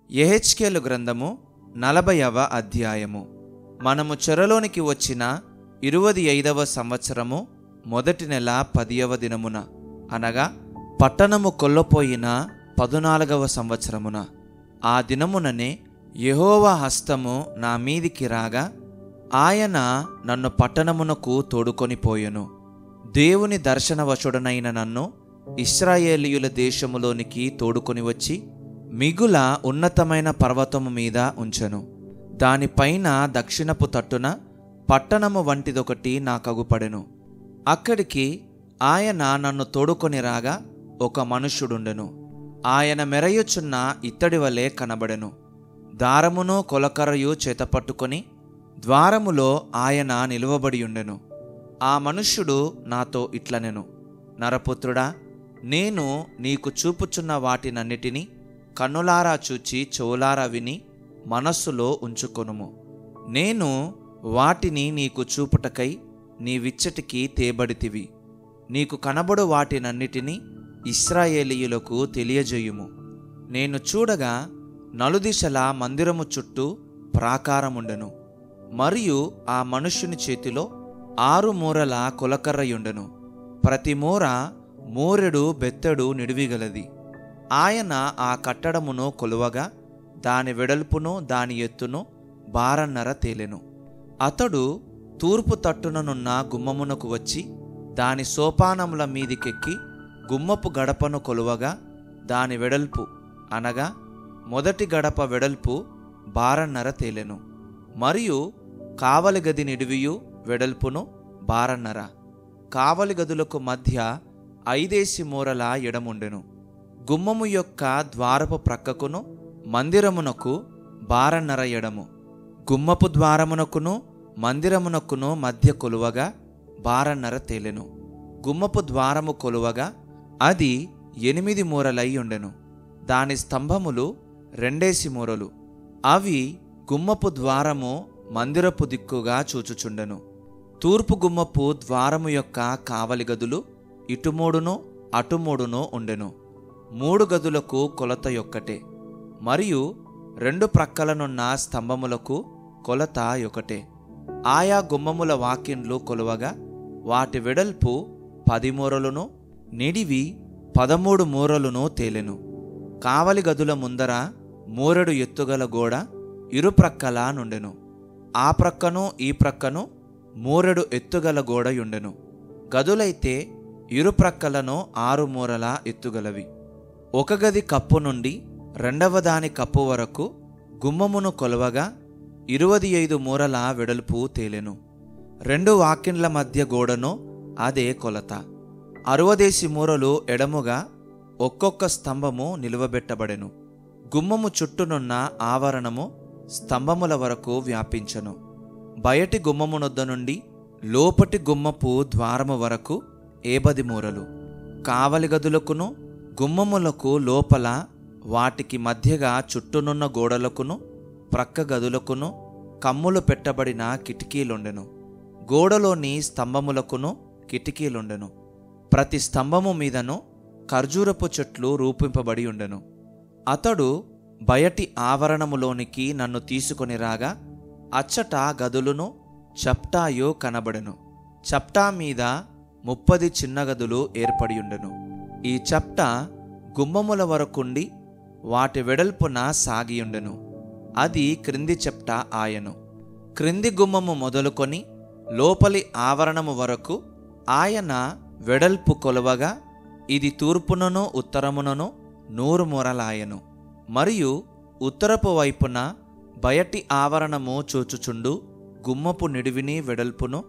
యెహెజ్కేలు గ్రంథము 40వ అధ్యాయము. మనము చెరలోనికి వచ్చిన 25వ సంవత్సరము మొదటి నెల 10వ దినమున, అనగా పట్టణము కొల్లపోయిన 14వ సంవత్సరమున, ఆ దినముననే యెహోవా హస్తము నా మీదికి రాగా, ఆయన నన్ను పట్టణమునకు తోడుకొనిపోయెను. దేవుని దర్శనవశుడనైన నన్ను ఇశ్రాయేలీయుల దేశములోనికి తోడుకొని వచ్చి మిగుల ఉన్నతమైన పర్వతము మీద ఉంచెను. దానిపైన దక్షిణపు తట్టున పట్టణము వంటిదొకటి నాకగుపడెను. అక్కడికి ఆయన నన్ను తోడుకొని రాగా ఒక మనుష్యుడుండెను. ఆయన మెరయుచున్న ఇత్తడి వలె కనబడెను. దారమును కొలకర్రయు చేతపట్టుకొని ద్వారములో ఆయన నిలువబడి ఉండెను. ఆ మనుష్యుడు నాతో ఇట్లనెను, నరపుత్రుడా, నేను నీకు చూపుచున్న వాటినన్నిటినీ కన్నులారా చూచి చెవులారా విని మనస్సులో ఉంచుకొనుము. నేను వాటిని నీకు చూపుటకై నీవిచ్చటికి తేబడితివి. నీకు కనబడు వాటినన్నిటినీ ఇశ్రాయేలీయులకు తెలియజేయుము. నేను చూడగా నలుదిశల మందిరము చుట్టూ ప్రాకారముండెను. మరియు ఆ మనుష్యుని చేతిలో 6 మూరల కొలకర్రయుండెను. ప్రతి మూర మూరెడు బెత్తెడు నిడివిగలది. ఆయన ఆ కట్టడమును కొలువగా దాని వెడల్పును దాని ఎత్తును 1.5 తేలెను. అతడు తూర్పు తట్టుననున్న గుమ్మమునకు వచ్చి దాని సోపానముల మీదికెక్కి గుమ్మపు గడపను కొలువగా దాని వెడల్పు, అనగా మొదటి గడప వెడల్పు 1.5 తేలెను. మరియు కావలి గది నిడివియు వెడల్పును 1.5. కావలి గదులకు మధ్య 5 మూరల ఎడముండెను. గుమ్మము యొక్క ద్వారపు ప్రక్కకును మందిరమునకు 1.5 ఎడము. గుమ్మపు ద్వారమునకును మందిరమునకును మధ్య కొలువగా 1.5 తేలెను. గుమ్మపు ద్వారము కొలువగా అది 8 మూరలై ఉండెను. దాని స్తంభములు 2 మూరలు. అవి గుమ్మపు ద్వారము మందిరపు దిక్కుగా చూచుచుండెను. తూర్పు గుమ్మపు ద్వారము యొక్క కావలి గదులు ఇటు 3 అటు 3 ఉండెను. 3 గదులకు కొలత యొక్కటే. మరియు 2 ప్రక్కలనున్న స్తంభములకు కొలత ఒకటే. ఆయా గుమ్మముల వాకిండ్లు కొలువగా వాటి వెడల్పు 10 మూరలును నిడివి 13 మూరలును తేలెను. కావలి గదుల ముందర మూరెడు ఎత్తుగల గోడ ఇరుప్రక్కల నుండెను. ఆ ప్రక్కను ఈ ప్రక్కను మూరెడు ఎత్తుగల గోడయుండెను. గదులైతే ఇరుప్రక్కలను 6 మూరల ఎత్తుగలవి. ఒక గది కప్పు నుండి 2వ దాని కప్పు వరకు గుమ్మమును కొలవగా 25 మూరల వెడల్పు తేలెను. 2 వాకిండ్ల మధ్య గోడను అదే కొలత. 60 మూరలు ఎడముగా ఒక్కొక్క స్తంభము నిలువబెట్టబడెను. గుమ్మము చుట్టూనున్న ఆవరణము స్తంభముల వరకు వ్యాపించెను. బయటి గుమ్మమునొద్ద నుండి లోపటి గుమ్మపు ద్వారము వరకు 50 మూరలు. కావలి గదులకును గుమ్మములకు లోపల వాటికి మధ్యగా చుట్టూనున్న గోడలకును ప్రక్క గదులకును కమ్ములు పెట్టబడిన కిటికీలుండెను. గోడలోని స్తంభములకును కిటికీలుండెను. ప్రతి స్తంభము మీదను ఖర్జూరపు చెట్లు రూపింపబడి ఉండెను. అతడు బయటి ఆవరణములోనికి నన్ను తీసుకొని రాగా అచ్చట గదులును చప్టాయు కనబడెను. చప్టా మీద 30 చిన్న గదులు ఏర్పడి ఉండెను. ఈ చప్టా గుమ్మముల వరకుండి వాటి వెడల్పున సాగియుండెను. అది క్రింది చప్టా ఆయను. క్రింది గుమ్మము మొదలుకొని లోపలి ఆవరణము వరకు ఆయన వెడల్పు కొలవగా ఇది తూర్పునను ఉత్తరమునను 100 మూరలాయను. మరియు ఉత్తరపు వైపున బయటి ఆవరణము చూచుచుండు గుమ్మపు నిడివిని వెడల్పును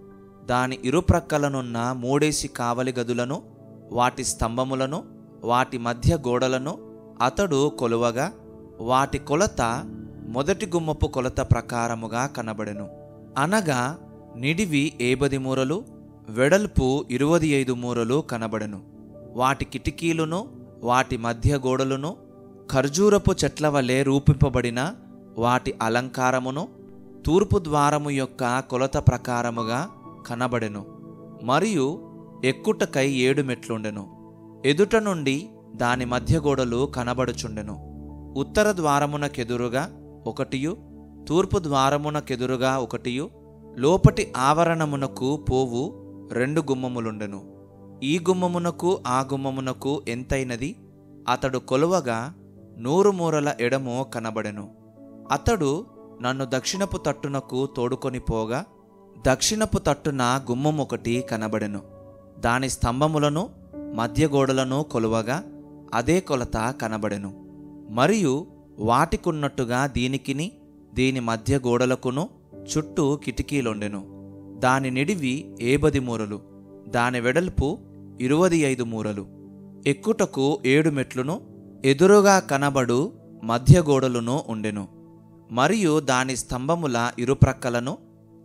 దాని ఇరుప్రక్కలనున్న 3 కావలి గదులను వాటి స్తంభములను వాటి మధ్య గోడలను అతడు కొలువగా వాటి కొలత మొదటి గుమ్మపు కొలత ప్రకారముగా కనబడెను. అనగా నిడివి 50 మూరలు వెడల్పు 25 మూరలు కనబడెను. వాటి కిటికీలును వాటి మధ్య గోడలును ఖర్జూరపు చెట్ల వలె రూపింపబడిన వాటి అలంకారమును తూర్పు ద్వారము యొక్క కొలత ప్రకారముగా కనబడెను. మరియు ఎక్కుటకై 7 మెట్లుండెను. ఎదుట నుండి దాని మధ్య గోడలు కనబడుచుండెను. ఉత్తర ద్వారమునకెదురుగా ఒకటియు, తూర్పు ద్వారమునకెదురుగా ఒకటియు, లోపటి ఆవరణమునకు పోవు 2 గుమ్మములుండెను. ఈ గుమ్మమునకు ఆ గుమ్మమునకు ఎంతైనది అతడు కొలువగా 100 మూరల ఎడము కనబడెను. అతడు నన్ను దక్షిణపు తట్టునకు తోడుకొని పోగా దక్షిణపు తట్టున గుమ్మమొకటి కనబడెను. దాని స్తంభములను మధ్య గోడలను కొలువగా అదే కొలత కనబడెను. మరియు వాటికున్నట్టుగా దీనికిని దీని మధ్య గోడలకును చుట్టూ కిటికీలుండెను. దాని నిడివి 70 మూరలు, దాని వెడల్పు 25 మూరలు. ఎక్కుటకు 7 మెట్లును ఎదురుగా కనబడు మధ్య గోడలును ఉండెను. మరియు దాని స్తంభముల ఇరుప్రక్కలను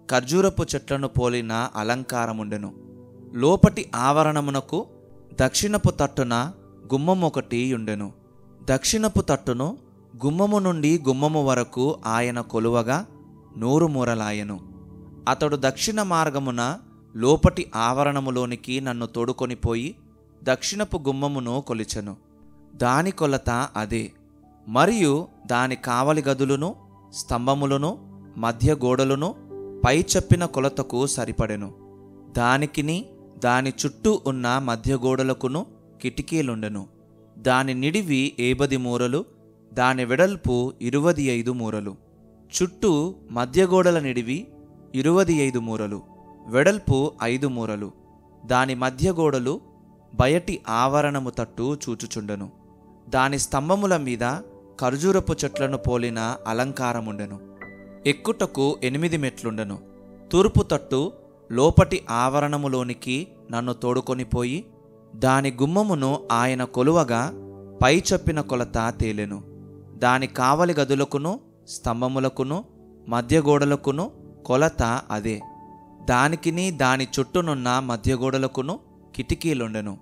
ఖర్జూరపు చెట్లను పోలిన అలంకారముండెను. లోపటి ఆవరణమునకు దక్షిణపు తట్టున గుమ్మమొకటి ఉండెను. దక్షిణపు తట్టును గుమ్మము నుండి గుమ్మము వరకు ఆయన కొలువగా 100 మూరలాయెను. అతడు దక్షిణ మార్గమున లోపటి ఆవరణములోనికి నన్ను తోడుకొని పోయి దక్షిణపు గుమ్మమును కొలిచెను. దాని కొలత అదే. మరియు దాని కావలి గదులను, స్తంభములను, మధ్య గోడలను పై చెప్పిన కొలతకు సరిపడెను. దానికిని దాని చుట్టూ ఉన్న మధ్య గోడలకును కిటికీలుండెను. దాని నిడివి 70 మూరలు, దాని వెడల్పు 25 మూరలు. చుట్టూ మధ్య గోడల నిడివి 25 మూరలు, వెడల్పు 5 మూరలు. దాని మధ్య గోడలు బయటి ఆవరణము తట్టు చూచుచుండెను. దాని స్తంభముల మీద ఖర్జూరపు చెట్లను పోలిన అలంకారముండెను. ఎక్కుటకు 8 మెట్లుండెను. తూర్పు తట్టు లోపటి ఆవరణములోనికి నన్ను తోడుకొని పోయి దాని గుమ్మమును ఆయన కొలువగా పై చెప్పిన కొలత తేలెను. దాని కావలి గదులకును, స్తంభములకును, మధ్య గోడలకును కొలత అదే. దానికిని దాని చుట్టూనున్న మధ్య గోడలకును కిటికీలుండెను.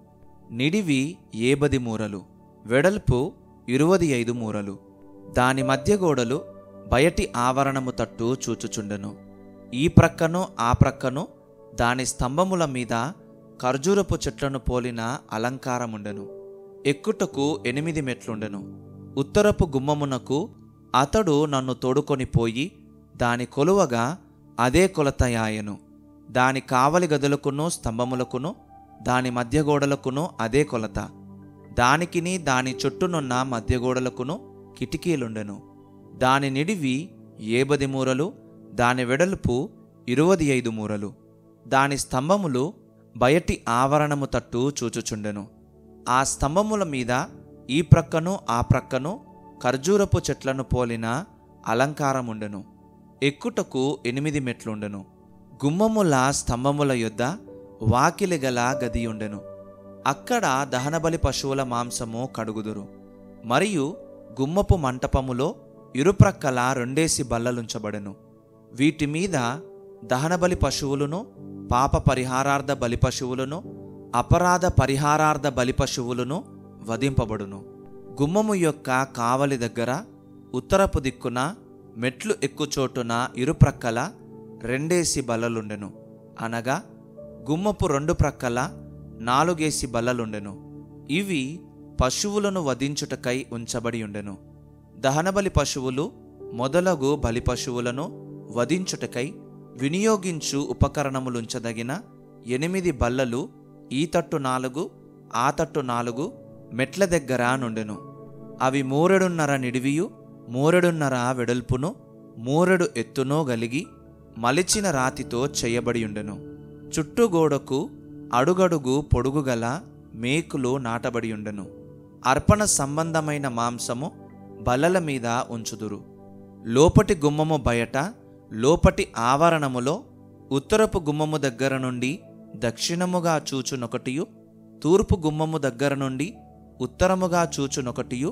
నిడివి 70 మూరలు, వెడల్పు 25 మూరలు. దాని మధ్య గోడలు బయటి ఆవరణము తట్టు చూచుచుండెను. ఈ ప్రక్కను ఆ ప్రక్కను దాని స్తంభముల మీద ఖర్జూరపు చెట్లను పోలిన అలంకారముండెను. ఎక్కుటకు 8 మెట్లుండెను. ఉత్తరపు గుమ్మమునకు అతడు నన్ను తోడుకొని పోయి దాని కొలువగా అదే కొలతయాయెను. దాని కావలి గదులకును, స్తంభములకును, దాని మధ్య గోడలకును అదే కొలత. దానికిని దాని చుట్టూనున్న మధ్య గోడలకును కిటికీలుండెను. దాని నిడివి 70 మూరలు, దాని వెడల్పు 25 మూరలు. దాని స్తంభములు బయటి ఆవరణము తట్టు చూచుచుండెను. ఆ స్తంభముల మీద ఈ ప్రక్కను ఆ ప్రక్కను ఖర్జూరపు చెట్లను పోలిన అలంకారముండెను. ఎక్కుటకు 8 మెట్లుండెను. గుమ్మముల స్తంభముల యొద్ద వాకిలి గల గదియుండెను. అక్కడ దహనబలి పశువుల మాంసము కడుగుదురు. మరియు గుమ్మపు మంటపములో ఇరుప్రక్కల 2 బల్లలుంచబడెను. వీటి మీద దహనబలి పశువులను, పాప పరిహారార్థ బలి పశువులను, అపరాధ పరిహారార్థ బలి పశువులను వధింపబడును. గుమ్మము యొక్క కావలి దగ్గర ఉత్తరపు దిక్కున మెట్లు ఎక్కుచోటున ఇరుప్రక్కల 2 బల్లలుండెను. అనగా గుమ్మపు 2 ప్రక్కల 4 బల్లలుండెను. ఇవి పశువులను వధించుటకై ఉంచబడి ఉండెను. దహనబలి పశువులు మొదలగు బలి పశువులను వధించుటకై వినియోగించు ఉపకరణములుంచదగిన 8 బల్లలు ఈ తట్టు 4, ఆ తట్టు 4 మెట్ల దగ్గర నుండెను. అవి 3.5 నిడివియు 3.5 వెడల్పును 3 ఎత్తునో గలిగి మలిచిన రాతితో చేయబడి ఉండెను. చుట్టూ గోడకు అడుగడుగు పొడుగు గల మేకులు నాటబడి ఉండెను. అర్పణ సంబంధమైన మాంసము బల్లల మీద ఉంచుదురు. లోపటి గుమ్మము బయట లోపటి ఆవరణములో ఉత్తరపు గుమ్మము దగ్గర నుండి దక్షిణముగా చూచునొకటియు, తూర్పు గుమ్మము దగ్గర నుండి ఉత్తరముగా చూచునొకటియు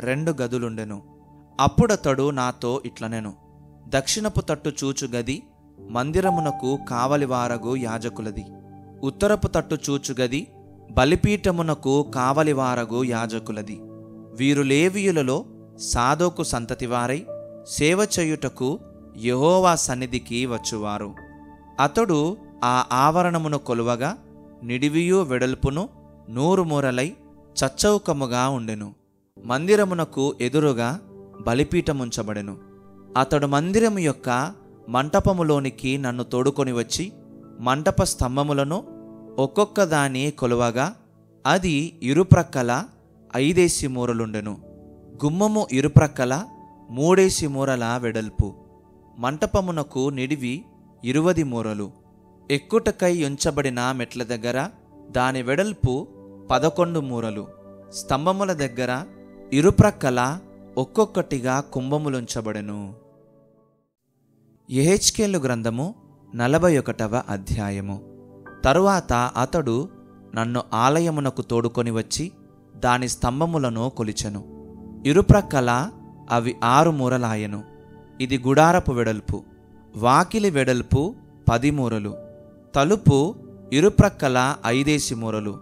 2 గదులుండెను. అప్పుడతడు నాతో ఇట్లనెను, దక్షిణపు తట్టు చూచు గది మందిరమునకు కావలివారగు యాజకులది. ఉత్తరపు తట్టు చూచు గది బలిపీఠమునకు కావలివారగు యాజకులది. వీరు లేవీయులలో సాదోకు సంతతివారై సేవ చేయుటకు యెహోవా సన్నిధికి వచ్చువారు. అతడు ఆ ఆవరణమును కొలువగా నిడివియు వెడల్పును 100 మూరలై చచ్చౌకముగా ఉండెను. మందిరమునకు ఎదురుగా బలిపీఠముంచబడెను. అతడు మందిరము యొక్క మంటపములోనికి నన్ను తోడుకొని వచ్చి మంటప స్తంభములను ఒక్కొక్క దాని కొలువగా అది ఇరుప్రక్కల 5 మూరలుండెను. గుమ్మము ఇరుప్రక్కల 3 మూరల వెడల్పు. మంటపమునకు నిడివి 20 మూరలు. ఎక్కుటకై ఉంచబడిన మెట్ల దగ్గర దాని వెడల్పు 11 మూరలు. స్తంభముల దగ్గర ఇరుప్రక్కల ఒక్కొక్కటిగా కుంభములుంచబడెను. యెహెజ్కేలు గ్రంథము 41వ అధ్యాయము. తరువాత అతడు నన్ను ఆలయమునకు తోడుకొని వచ్చి దాని స్తంభములను కొలిచెను. ఇరుప్రక్కల అవి 6 మూరలాయెను. ఇది గుడారపు వెడల్పు. వాకిలి వెడల్పు 10 మూరలు. తలుపు ఇరుప్రక్కల 5 మూరలు.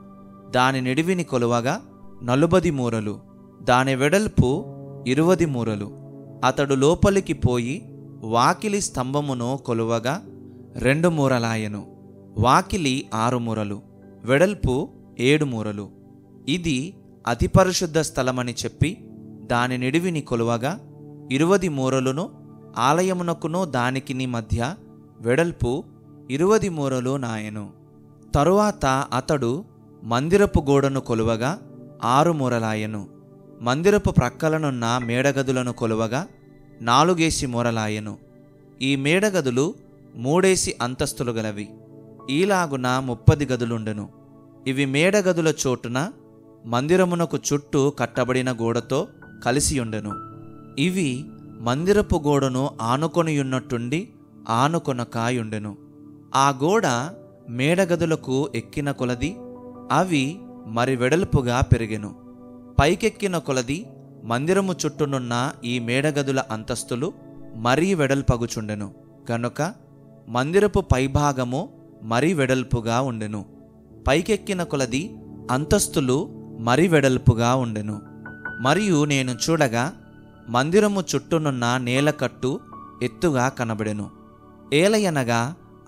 దాని నిడివిని కొలువగా 40 మూరలు. దాని వెడల్పు 20 మూరలు. అతడు లోపలికి పోయి వాకిలి స్తంభమును కొలువగా 2 మూరలాయెను. వాకిలి 6 మూరలు, వెడల్పు 7 మూరలు. ఇది అతి పరిశుద్ధ స్థలమని చెప్పి దాని నిడివిని కొలువగా 20 మూరలును, ఆలయమునకును దానికిని మధ్య వెడల్పు 20 మూరలు నాయెను. తరువాత అతడు మందిరపు గోడను కొలువగా 6 మూరలాయెను. మందిరపు ప్రక్కలనున్న మేడగదులను కొలువగా 4 మూరలాయెను. ఈ మేడగదులు 3 అంతస్తులు గలవి. ఈలాగున 30 గదులుండెను. ఇవి మేడగదుల చోటున మందిరమునకు చుట్టూ కట్టబడిన గోడతో కలిసియుండెను. ఇవి మందిరపు గోడను ఆనుకొనియున్నట్టుండి ఆనుకొనకాయుండెను. ఆ గోడ మేడగదులకు ఎక్కిన కొలది అవి మరి వెడల్పుగా పెరిగెను. పైకెక్కిన కొలది మందిరము చుట్టూనున్న ఈ మేడగదుల అంతస్తులు మరీ వెడల్పగుచుండెను గనుక మందిరపు పైభాగము మరీ వెడల్పుగా ఉండెను. పైకెక్కిన కొలది అంతస్తులు మరీ వెడల్పుగా ఉండెను. మరియు నేను చూడగా మందిరము చుట్టూనున్న నేలకట్టు ఎత్తుగా కనబడెను. ఏలయనగా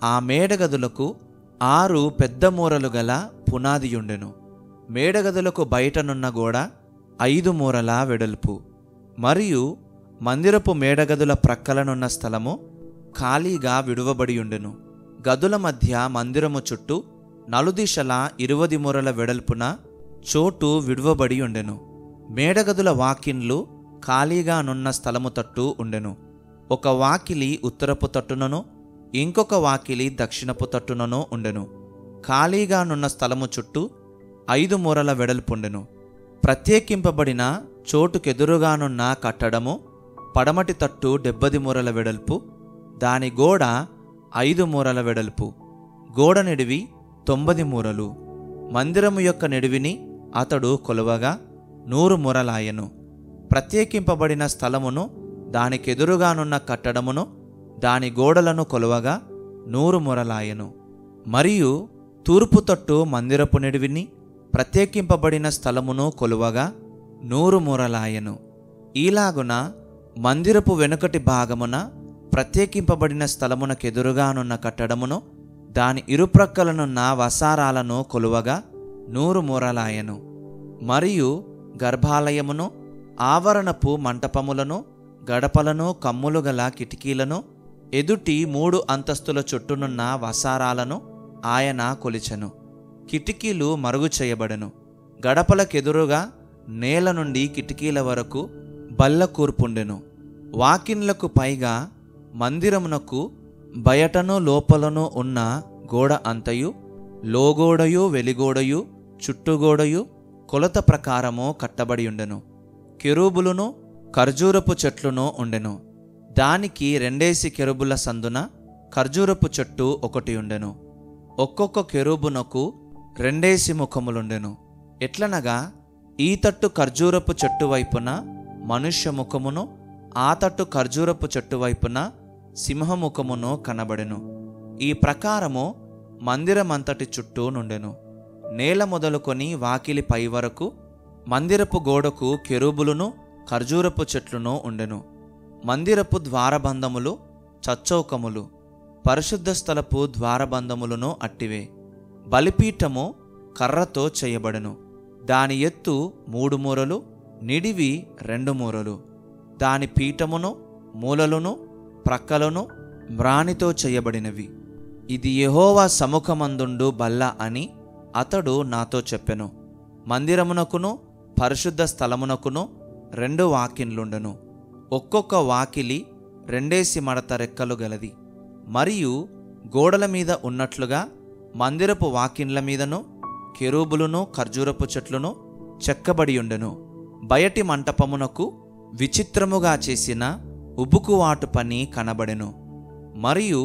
ఆ మేడగదులకు 6 పెద్ద మూరలు గల పునాదియుండెను. మేడగదులకు బయటనున్న గోడ 5 మూరల వెడల్పు. మరియు మందిరపు మేడగదుల ప్రక్కలనున్న స్థలము ఖాళీగా విడువబడియుండెను. గదుల మధ్య మందిరము చుట్టూ నలుదిశల 20 మూరల వెడల్పున చోటు విడువబడి ఉండెను. మేడగదుల వాకిన్లు ఖాళీగా నున్న స్థలము తట్టు ఉండెను. ఒక వాకిలి ఉత్తరపు తట్టునను, ఇంకొక వాకిలి దక్షిణపు తట్టునను ఉండెను. ఖాళీగా నున్న స్థలము చుట్టూ 5 మూరల వెడల్పుండెను. ప్రత్యేకింపబడిన చోటుకెదురుగానున్న కట్టడము పడమటి తట్టు 70 మూరల వెడల్పు. దాని గోడ 5 మూరల వెడల్పు. గోడ నిడివి 90 మూరలు. మందిరము యొక్క నిడివిని అతడు కొలువగా 100 మూరలాయెను. ప్రత్యేకింపబడిన స్థలమును, దానికెదురుగానున్న కట్టడమును, దాని గోడలను కొలువగా 100 మూరలాయెను. మరియు తూర్పు తట్టు మందిరపు నిడివిని, ప్రత్యేకింపబడిన స్థలమును కొలువగా 100 మూరలాయెను. ఈలాగున మందిరపు వెనుకటి భాగమున ప్రత్యేకింపబడిన స్థలమునకెదురుగానున్న కట్టడమును, దాని ఇరుప్రక్కలనున్న వసారాలను కొలువగా 100 మూరలాయెను. మరియు గర్భాలయమును, ఆవరణపు మంటపములను, గడపలను, కమ్ములు గల కిటికీలను, ఎదుటి 3 అంతస్తుల చుట్టూనున్న వసారాలను ఆయన కొలిచెను. కిటికీలు మరుగు చేయబడెను. గడపలకెదురుగా నేల నుండి కిటికీల వరకు బల్ల కూర్పుండెను. వాకిన్లకు పైగా మందిరమునకు బయటను లోపలను ఉన్న గోడ అంతయు, లోగోడయు వెలిగోడయు చుట్టుగోడయు కొలత ప్రకారము కట్టబడి ఉండెను. కెరూబులును ఖర్జూరపు చెట్లును ఉండెను. దానికి 2 కెరూబుల సందున ఖర్జూరపు చెట్టు ఒకటి ఉండెను. ఒక్కొక్క కెరూబునకు 2 ముఖములుండెను. ఎట్లనగా ఈ తట్టు ఖర్జూరపు చెట్టు వైపున మనుష్య ముఖమును, ఆ తట్టు ఖర్జూరపు చెట్టు వైపున సింహముఖమును కనబడెను. ఈ ప్రకారము మందిరమంతటి చుట్టూ నుండెను. నేల మొదలుకొని వాకిలి పై వరకు మందిరపు గోడకు కెరూబులును ఖర్జూరపు చెట్లును ఉండెను. మందిరపు ద్వారబంధములు చచ్చౌకములు, పరిశుద్ధ స్థలపు ద్వారబంధములను అట్టివే. బలిపీఠము కర్రతో చేయబడెను. దాని ఎత్తు 3 మూరలు, నిడివి 2 మూరలు. దాని పీఠమును మూలలును ప్రక్కలను మ్రానితో చేయబడినవి. ఇది యెహోవా సముఖమందుండు బల్ల అని అతడు నాతో చెప్పెను. మందిరమునకును పరిశుద్ధ స్థలమునకును 2 వాకిన్లుండెను. ఒక్కొక్క వాకిలి 2 మడత రెక్కలు గలది. మరియు గోడల మీద ఉన్నట్లుగా మందిరపు వాకిన్ల మీదను కెరూబులును ఖర్జూరపు చెట్లును చెక్కబడియుండెను. బయటి మంటపమునకు విచిత్రముగా చేసిన ఉబుకువాటు పని కనబడెను. మరియు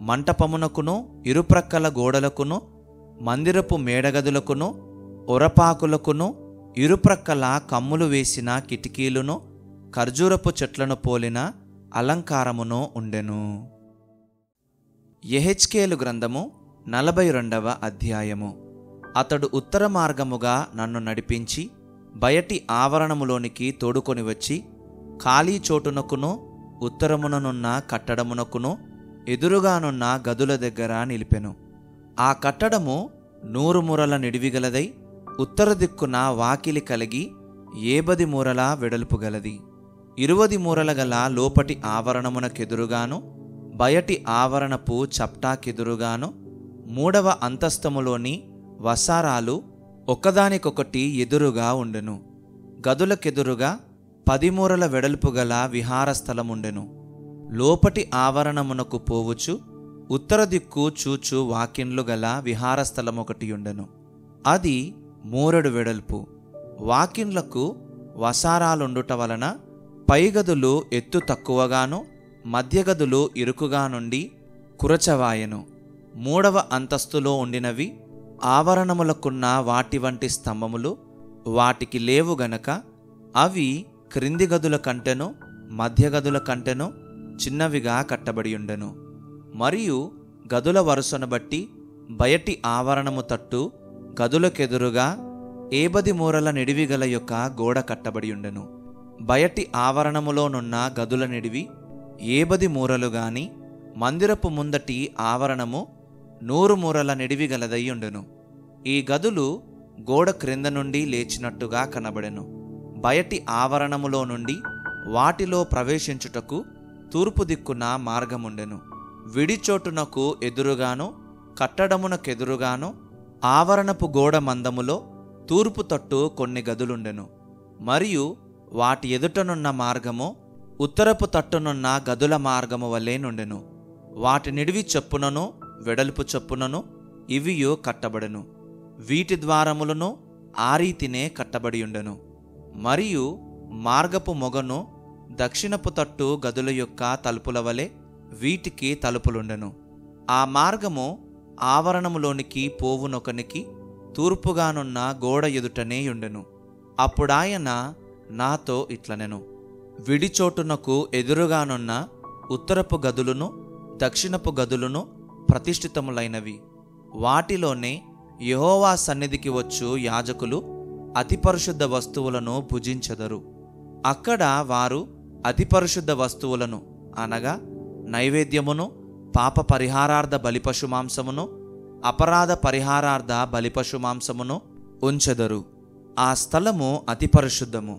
మంటపమునకును ఇరుప్రక్కల గోడలకును మందిరపు మేడగదులకును ఒరపాకులకును ఇరుప్రక్కల కమ్ములు వేసిన కిటికీలును ఖర్జూరపు చెట్లను పోలిన అలంకారమును ఉండెను. యెహెజ్కేలు గ్రంథము 42వ అధ్యాయము. అతడు ఉత్తర మార్గముగా నన్ను నడిపించి బయటి ఆవరణములోనికి తోడుకొని వచ్చి ఖాళీ చోటునకును ఉత్తరముననున్న కట్టడమునకును ఎదురుగానున్న గదుల దగ్గర నిలిపెను. ఆ కట్టడము 100 మూరల నిడివిగలదై ఉత్తర దిక్కున వాకిలి కలిగి 80 మూరల వెడల్పు గలది. 20 మూరల గల లోపటి ఆవరణమునకెదురుగాను బయటి ఆవరణపు చప్టాకెదురుగాను 3వ అంతస్తములోని వసారాలు ఒకదానికొకటి ఎదురుగా ఉండెను. గదులకెదురుగా 10 మూరల వెడల్పు గల విహారస్థలముండెను. లోపటి ఆవరణమునకు పోవుచు ఉత్తర దిక్కు చూచు వాకిన్లు గల విహారస్థలమొకటి ఉండెను. అది 3 వెడల్పు. వాకిన్లకు వసారాలుండుట వలన పైగదులు ఎత్తు తక్కువగాను మధ్యగదులు ఇరుకుగా నుండి కురచవాయెను. 3వ అంతస్తులో ఉండినవి ఆవరణములకున్న వాటి వంటి స్తంభములు వాటికి లేవు గనక అవి క్రింది గదుల కంటెను మధ్యగదుల కంటెను చిన్నవిగా కట్టబడియుండెను. మరియు గదుల వరుసను బట్టి బయటి ఆవరణము తట్టు గదులకెదురుగా 80 మూరల నిడివిగల యొక్క గోడ కట్టబడియుండెను. బయటి ఆవరణములోనున్న గదుల నిడివి 80 మూరలు గాని మందిరపు ముందటి ఆవరణము 100 మూరల నిడివిగలదై ఉండెను. ఈ గదులు గోడ క్రింద నుండి లేచినట్టుగా కనబడెను. బయటి ఆవరణములో నుండి వాటిలో ప్రవేశించుటకు తూర్పు దిక్కున మార్గముండెను. విడిచోటునకు ఎదురుగాను కట్టడమునకెదురుగాను ఆవరణపు గోడ మందములో తూర్పు తట్టు కొన్ని గదులుండెను. మరియు వాటి ఎదుటనున్న మార్గము ఉత్తరపు తట్టునున్న గదుల మార్గము వలె నుండెను. వాటి నిడివి చొప్పునను వెడల్పు చొప్పునను ఇవియు కట్టబడెను. వీటి ద్వారములను ఆ రీతినే కట్టబడియుండెను. మరియు మార్గపు మొగను దక్షిణపు తట్టు గదుల యొక్క తలుపుల వలె వీటికి తలుపులుండెను. ఆ మార్గము ఆవరణములోనికి పోవునొకనికి తూర్పుగానున్న గోడ ఎదుటనే ఉండెను. అప్పుడాయన నాతో ఇట్లనెను, విడిచోటునకు ఎదురుగానున్న ఉత్తరపు గదులను దక్షిణపు గదులను ప్రతిష్ఠితములైనవి. వాటిలోనే యెహోవా సన్నిధికి వచ్చు యాజకులు అతి పరిశుద్ధ వస్తువులను భుజించెదరు. అక్కడ వారు అతి పరిశుద్ధ వస్తువులను అనగా నైవేద్యమును పాప పరిహారార్థ బలిపశు మాంసమును అపరాధ పరిహారార్థ బలిపశు మాంసమును ఉంచెదరు. ఆ స్థలము అతి పరిశుద్ధము.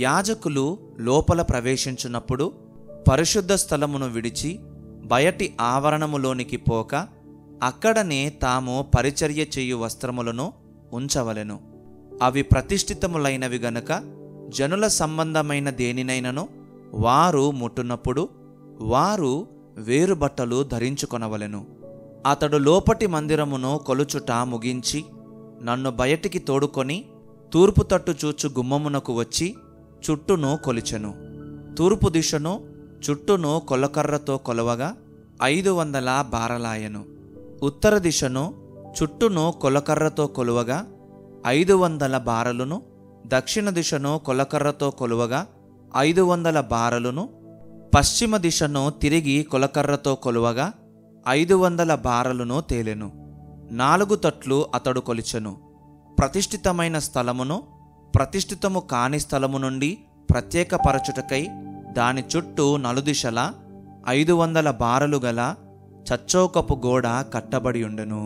యాజకులు లోపల ప్రవేశించున్నప్పుడు పరిశుద్ధ స్థలమును విడిచి బయటి ఆవరణములోనికి పోక అక్కడనే తాము పరిచర్య చేయు వస్త్రములను ఉంచవలెను. అవి ప్రతిష్ఠితములైనవి గనుక జనుల సంబంధమైన దేనినైనను వారు ముట్టునప్పుడు వారు వేరు బట్టలు ధరించుకొనవలెను. అతడు లోపటి మందిరమును కొలుచుట ముగించి నన్ను బయటికి తోడుకొని తూర్పు తట్టు చూచు గుమ్మమునకు వచ్చి చుట్టూను కొలిచెను. తూర్పు దిశను చుట్టూను కొలకర్రతో కొలవగా 500 బారలాయెను. ఉత్తర దిశను చుట్టూను కొలకర్రతో కొలువగా 500 బారలును, దక్షిణ దిశను కొలకర్రతో కొలువగా 500 బారలును, పశ్చిమ దిశను తిరిగి కొలకర్రతో కొలువగా 500 బారలును తేలెను. 4 తట్లు అతడు కొలిచెను. ప్రతిష్ఠితమైన స్థలమును ప్రతిష్ఠితము కాని స్థలము నుండి ప్రత్యేకపరచుటకై దాని చుట్టూ నలుదిశలా 500 బారలు గల చచ్చౌకపు గోడ కట్టబడి ఉండెను.